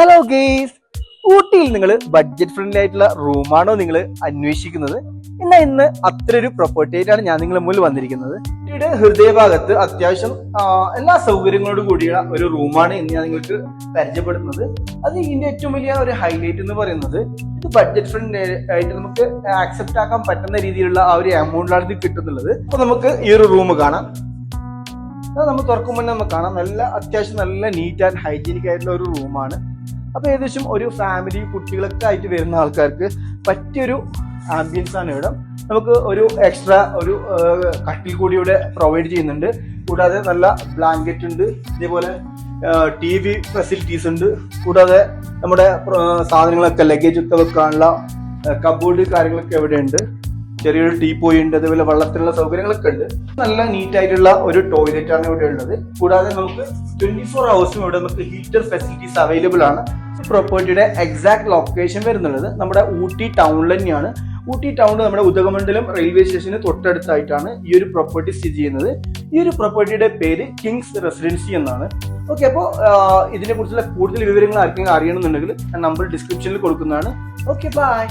Hello guys, ഊട്ടിയിൽ നിങ്ങൾ budget friendly ആയിട്ടുള്ള റൂമാണോ നിങ്ങൾ അന്വേഷിക്കുന്നത്? ഇന്ന് അത്രയൊരു പ്രോപ്പർട്ടി ആയിട്ടാണ് ഞാൻ നിങ്ങളുടെ മുന്നിൽ വന്നിരിക്കുന്നത്. ഊട്ടിയുടെ ഹൃദയഭാഗത്ത് അത്യാവശ്യം എല്ലാ സൗകര്യങ്ങളോട് കൂടിയുള്ള ഒരു റൂമാണ് ഇന്ന് ഞാൻ നിങ്ങൾക്ക് പരിചയപ്പെടുത്തുന്നത്. അത് ഇതിന്റെ ഏറ്റവും വലിയ ഒരു ഹൈലൈറ്റ് എന്ന് പറയുന്നത് ഇത് ബഡ്ജറ്റ് ഫ്രണ്ട്ലി ആയിട്ട് നമുക്ക് ആക്സെപ്റ്റ് ആക്കാൻ പറ്റുന്ന രീതിയിലുള്ള ആ ഒരു എമൗണ്ടിലാണ് ഇത് കിട്ടുന്നുള്ളത്. അപ്പൊ നമുക്ക് ഈ ഒരു റൂം കാണാം. അത് നമ്മൾ തുറക്കുമ്പോൾ നമുക്ക് കാണാം അത്യാവശ്യം നല്ല നീറ്റ് ആൻഡ് ഹൈജീനിക് ആയിട്ടുള്ള ഒരു റൂമാണ്. അപ്പൊ ഏകദേശം ഒരു ഫാമിലി കുട്ടികളൊക്കെ ആയിട്ട് വരുന്ന ആൾക്കാർക്ക് പറ്റിയൊരു ആംബിയൻസ് ആണ് ഇവിടെ. നമുക്ക് ഒരു എക്സ്ട്രാ ഒരു കട്ടിൽ കൂടി ഇവിടെ പ്രൊവൈഡ് ചെയ്യുന്നുണ്ട്. കൂടാതെ നല്ല ബ്ലാങ്കറ്റ് ഉണ്ട്, ഇതേപോലെ TV ഫെസിലിറ്റീസ് ഉണ്ട്. കൂടാതെ നമ്മുടെ സാധനങ്ങളൊക്കെ ലഗേജ് ഒക്കെ വെക്കാനുള്ള കബോർഡ് കാര്യങ്ങളൊക്കെ ഇവിടെ ഉണ്ട്. ചെറിയൊരു ടീ പോയി ഉണ്ട്, അതേപോലെ വെള്ളത്തിനുള്ള സൗകര്യങ്ങളൊക്കെ ഉണ്ട്. നല്ല നീറ്റ് ആയിട്ടുള്ള ഒരു ടോയ്ലറ്റ് ആണ് ഇവിടെ ഉള്ളത്. കൂടാതെ നമുക്ക് 24 hours ഇവിടെ നമുക്ക് ഹീറ്റർ ഫെസിലിറ്റീസ് അവൈലബിൾ ആണ്. പ്രോപ്പർട്ടിയുടെ എക്സാക്ട് ലൊക്കേഷൻ വരുന്നുള്ളത് നമ്മുടെ ഊട്ടി ടൗണിൽ തന്നെയാണ്. ഊട്ടി ടൗണിൽ നമ്മുടെ ഉദകമണ്ഡലം റെയിൽവേ സ്റ്റേഷന് തൊട്ടടുത്തായിട്ടാണ് ഈ ഒരു പ്രോപ്പർട്ടി സ്ഥിതി ചെയ്യുന്നത്. ഈ ഒരു പ്രോപ്പർട്ടിയുടെ പേര് കിങ്സ് റെസിഡൻസി എന്നാണ്. ഓക്കെ, അപ്പോൾ ഇതിനെ കുറിച്ചുള്ള കൂടുതൽ വിവരങ്ങൾ ആർക്കെങ്കിലും അറിയണമെന്നുണ്ടെങ്കിൽ നമ്പർ ഡിസ്ക്രിപ്ഷനിൽ കൊടുക്കുന്നതാണ്. Okay, by.